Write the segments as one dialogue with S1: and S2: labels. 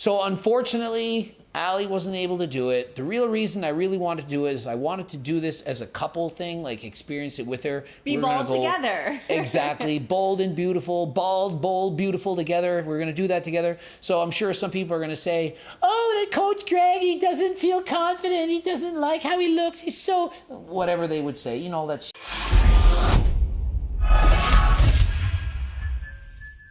S1: So unfortunately, Allie wasn't able to do it. The real reason I really wanted to do it is I wanted to do this as a couple thing, like experience it with her.
S2: Be bold together.
S1: Exactly. Bold and beautiful. Bald, bold, beautiful together. We're going to do that together. So I'm sure some people are going to say, oh, that Coach Greg, he doesn't feel confident. He doesn't like how he looks. He's so... Whatever they would say. You know, that's...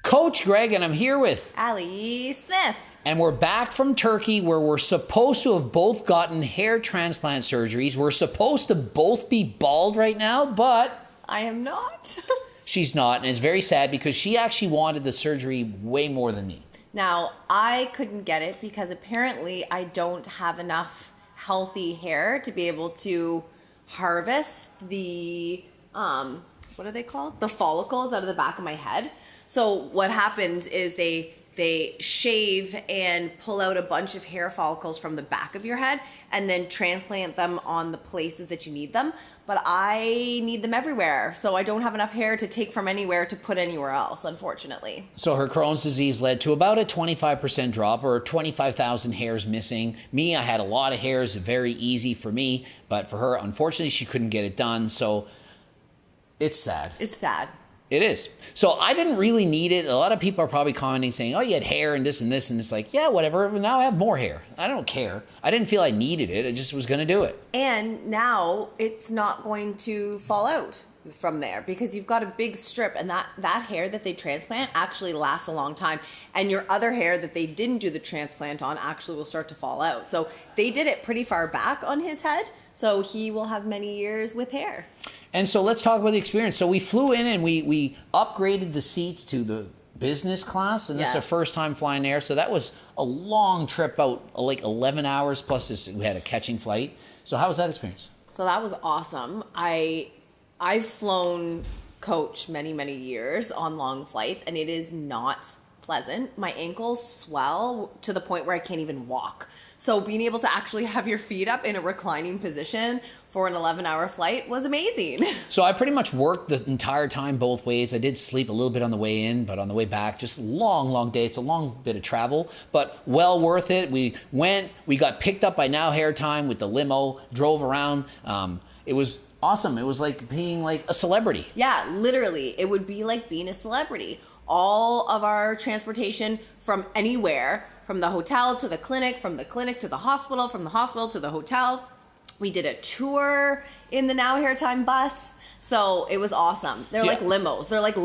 S1: Coach Greg, and I'm here with...
S2: Allie Smith.
S1: And we're back from Turkey, where we're supposed to have both gotten hair transplant surgeries. We're supposed to both be bald right now, but...
S2: I am not.
S1: She's not, and it's very sad because she actually wanted the surgery way more than me.
S2: Now, I couldn't get it because apparently I don't have enough healthy hair to be able to harvest the, what are they called? The follicles out of the back of my head. So what happens is they shave and pull out a bunch of hair follicles from the back of your head and then transplant them on the places that you need them. But I need them everywhere, so I don't have enough hair to take from anywhere to put anywhere else, unfortunately.
S1: So her Crohn's disease led to about a 25% drop, or 25,000 hairs missing. Me, I had a lot of hairs, very easy for me, but for her, unfortunately, she couldn't get it done, so it's sad.
S2: It's sad.
S1: It is. So I didn't really need it. A lot of people are probably commenting saying, oh, you had hair and this and this. And it's like, yeah, whatever. But now I have more hair. I don't care. I didn't feel I needed it. I just was going to do it.
S2: And now it's not going to fall out from there because you've got a big strip, and that hair that they transplant actually lasts a long time. And your other hair that they didn't do the transplant on actually will start to fall out. So they did it pretty far back on his head. So he will have many years with hair.
S1: And so let's talk about the experience. So we flew in and we upgraded the seats to the business class, and this is the first time flying there. So that was a long trip, out like 11 hours, plus we had a catching flight. So how was that experience?
S2: So that was awesome. I've flown coach many years on long flights, and it is not pleasant. My ankles swell to the point where I can't even walk. So being able to actually have your feet up in a reclining position for an 11-hour flight was amazing.
S1: So I pretty much worked the entire time both ways. I did sleep a little bit on the way in, but on the way back, just long day. It's a long bit of travel, but well worth it. We got picked up by Now Hair Time with the limo, drove around. It was awesome. It was like being like a celebrity.
S2: Yeah, literally. It would be like being a celebrity. All of our transportation from anywhere, from the hotel to the clinic, from the clinic to the hospital, from the hospital to the hotel. We did a tour in the Now Hair Time bus. So it was awesome. They're like limos. They're like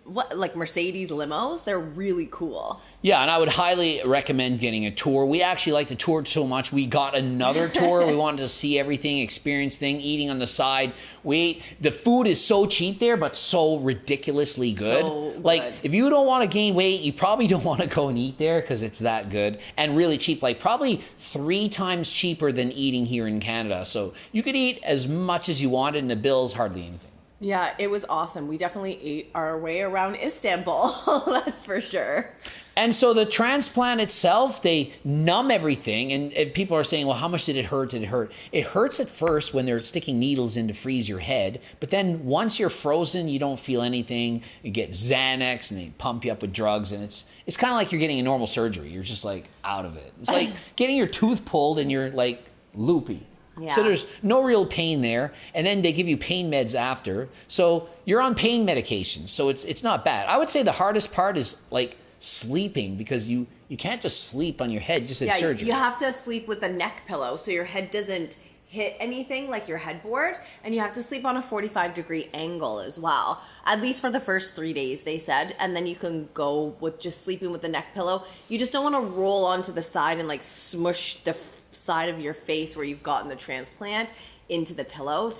S2: like Mercedes limos. They're really cool.
S1: Yeah, and I would highly recommend getting a tour. We actually liked the tour so much, we got another tour. We wanted to see everything, experience things, eating on the side. The food is so cheap there, but so ridiculously good.
S2: So
S1: like,
S2: good.
S1: if you don't want to gain weight, you probably don't want to go and eat there because it's that good and really cheap. Like, probably 3 times cheaper than eating here in Canada. So you could eat as much as you wanted, and the bill's hardly anything.
S2: Yeah, it was awesome. We definitely ate our way around Istanbul. That's for sure.
S1: And so the transplant itself, they numb everything. And people are saying, well, how much did it hurt? Did it hurt? It hurts at first when they're sticking needles in to freeze your head. But then once you're frozen, you don't feel anything. You get Xanax and they pump you up with drugs. And it's kind of like you're getting a normal surgery. You're just like out of it. It's like getting your tooth pulled and you're like loopy.
S2: Yeah.
S1: So there's no real pain there. And then they give you pain meds after. So you're on pain medication. So it's not bad. I would say the hardest part is like sleeping, because you can't just sleep on your head just at surgery.
S2: You have to sleep with a neck pillow so your head doesn't hit anything like your headboard, and you have to sleep on a 45-degree angle as well, at least for the first 3 days, they said. And then you can go with just sleeping with the neck pillow. You just don't want to roll onto the side and like smush the side of your face where you've gotten the transplant into the pillow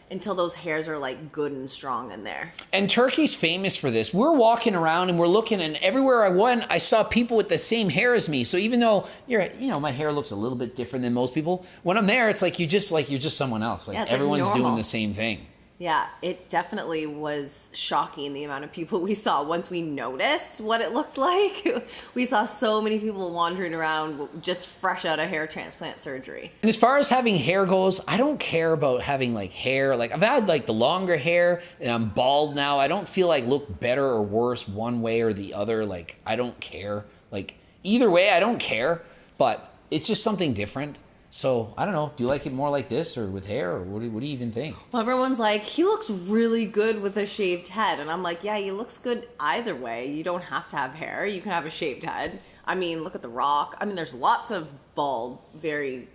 S2: until those hairs are like good and strong in there. And
S1: Turkey's famous for this. We're walking around and we're looking, and everywhere I went, I saw people with the same hair as me. So even though my hair looks a little bit different than most people, when I'm there, it's like you're just someone else. Like, everyone's doing the same thing.
S2: Yeah, it definitely was shocking, the amount of people we saw once we noticed what it looked like. We saw so many people wandering around just fresh out of hair transplant surgery.
S1: And as far as having hair goes, I don't care about having like hair. Like, I've had like the longer hair and I'm bald now. I don't feel like look better or worse one way or the other. Like, I don't care. Like, either way, I don't care, but it's just something different. So I don't know. Do you like it more like this or with hair, or what do you even think?
S2: Well, everyone's like, he looks really good with a shaved head. And I'm like, yeah, he looks good either way. You don't have to have hair. You can have a shaved head. I mean, look at The Rock. I mean, there's lots of bald, very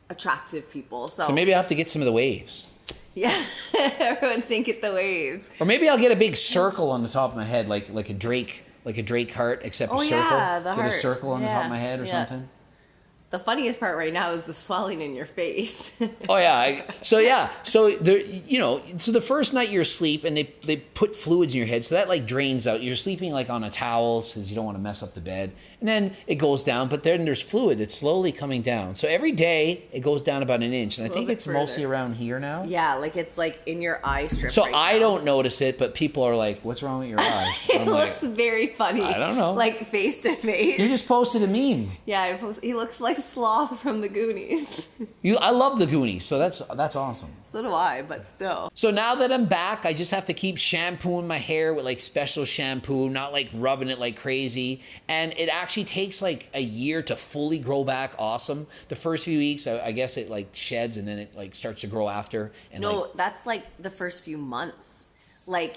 S2: attractive people. So
S1: maybe I have to get some of the waves.
S2: Yeah, everyone's saying get the waves.
S1: Or maybe I'll get a big circle on the top of my head, like a Drake heart, except a circle.
S2: Yeah, the
S1: get
S2: heart.
S1: a circle on the top of my head or something.
S2: The funniest part right now is the swelling in your face.
S1: Oh yeah. So the first night you're asleep and they put fluids in your head, so that like drains out. You're sleeping like on a towel because you don't want to mess up the bed, and then it goes down. But then there's fluid that's slowly coming down. So every day it goes down about an inch, and I think it's mostly around here now.
S2: Yeah, like it's like in your eye strip.
S1: So I don't notice it, but people are like, "What's wrong with your eye?"
S2: It looks very funny.
S1: I don't know.
S2: Like face to face.
S1: You just posted a meme.
S2: Yeah, he looks like Sloth from the Goonies.
S1: I love the Goonies, so that's awesome.
S2: So do I, but still.
S1: So now that I'm back, I just have to keep shampooing my hair with like special shampoo, not like rubbing it like crazy. And it actually takes like a year to fully grow back awesome. The first few weeks, I guess it like sheds and then it like starts to grow after. And
S2: no, that's like the first few months. Like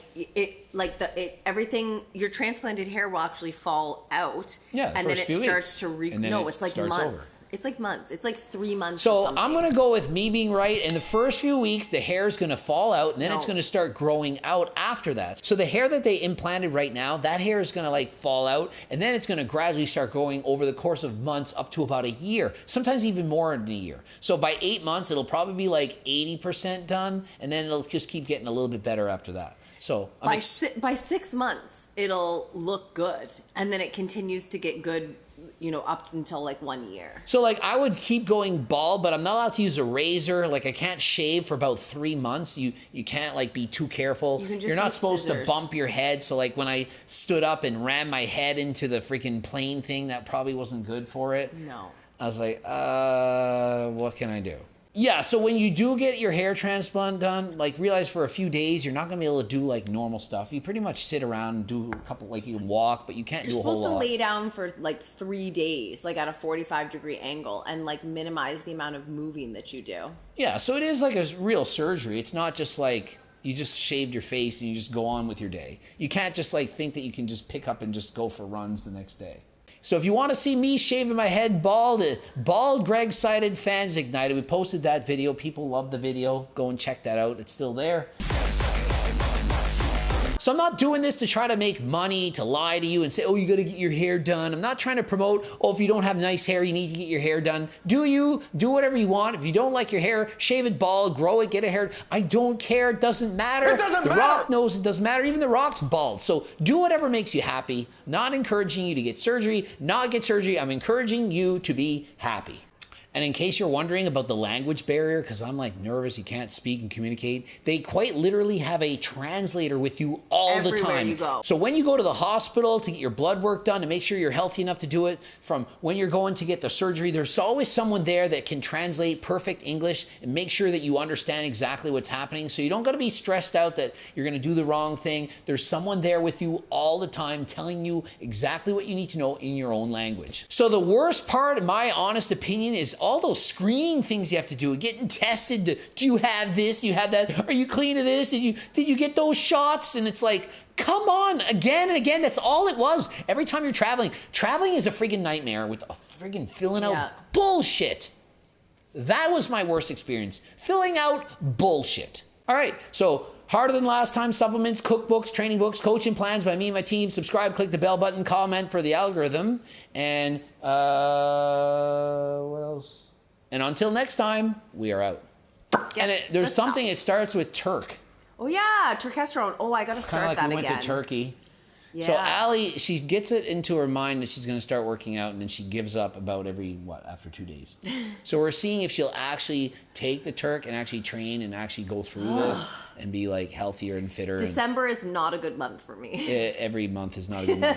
S2: everything, your transplanted hair will actually fall out.
S1: Yeah,
S2: and then it starts to it's like months.
S1: Over.
S2: It's like months. It's like 3 months.
S1: So
S2: or something.
S1: I'm gonna go with me being right. In the first few weeks, the hair is gonna fall out, and then it's gonna start growing out after that. So the hair that they implanted right now, that hair is gonna like fall out, and then it's gonna gradually start growing over the course of months, up to about a year, sometimes even more than a year. So by 8 months, it'll probably be like 80% done, and then it'll just keep getting a little bit better after that. So
S2: by 6 months, it'll look good, and then it continues to get good, up until like 1 year.
S1: So like I would keep going bald, but I'm not allowed to use a razor. Like I can't shave for about 3 months. You can't like be too careful. You're not supposed to bump your head. So like when I stood up and ran my head into the freaking plane thing, that probably wasn't good for it.
S2: No.
S1: I was like, what can I do? Yeah, so when you do get your hair transplant done, like realize for a few days you're not gonna be able to do like normal stuff. You pretty much sit around and do a couple, like you can walk, but you can't do a whole lot.
S2: You're supposed to lay down for like 3 days, like at a 45-degree angle, and like minimize the amount of moving that you do.
S1: Yeah, so it is like a real surgery. It's not just like you just shaved your face and you just go on with your day. You can't just like think that you can just pick up and just go for runs the next day. So if you want to see me shaving my head bald, Greg Sided Fans Ignited. We posted that video. People love the video. Go and check that out. It's still there. So I'm not doing this to try to make money, to lie to you and say, oh, you got to get your hair done. I'm not trying to promote, oh, if you don't have nice hair, you need to get your hair done. Do whatever you want. If you don't like your hair, shave it bald, grow it, get a hair. I don't care. It doesn't matter.
S3: It doesn't matter.
S1: The Rock knows it doesn't matter. Even The Rock's bald. So do whatever makes you happy. Not encouraging you to get surgery, not get surgery. I'm encouraging you to be happy. And in case you're wondering about the language barrier, because I'm like nervous, you can't speak and communicate, they quite literally have a translator with you all the time.
S2: Everywhere you go.
S1: So when you go to the hospital to get your blood work done and make sure you're healthy enough to do it, from when you're going to get the surgery, there's always someone there that can translate perfect English and make sure that you understand exactly what's happening. So you don't got to be stressed out that you're going to do the wrong thing. There's someone there with you all the time telling you exactly what you need to know in your own language. So the worst part, in my honest opinion, is all those screening things you have to do, getting tested. Do you have this? Do you have that? Are you clean of this? Did you get those shots? And it's like, come on, again and again. That's all it was. Every time you're traveling is a friggin' nightmare with a friggin' filling out bullshit. That was my worst experience. Filling out bullshit. All right, so Harder Than Last Time supplements, cookbooks, training books, coaching plans by me and my team. Subscribe, click the bell button, comment for the algorithm. And what else? And until next time, we are out.
S2: Yeah,
S1: and there's something, it starts with Turk.
S2: Oh yeah, turkesterone. Oh, I got to start
S1: like
S2: that
S1: we
S2: again.
S1: went to Turkey.
S2: Yeah.
S1: So Allie, she gets it into her mind that she's going to start working out, and then she gives up about after 2 days. So we're seeing if she'll actually take the Turk and actually train and actually go through this and be like healthier and fitter.
S2: December is not a good month for me.
S1: Every month is not a good month.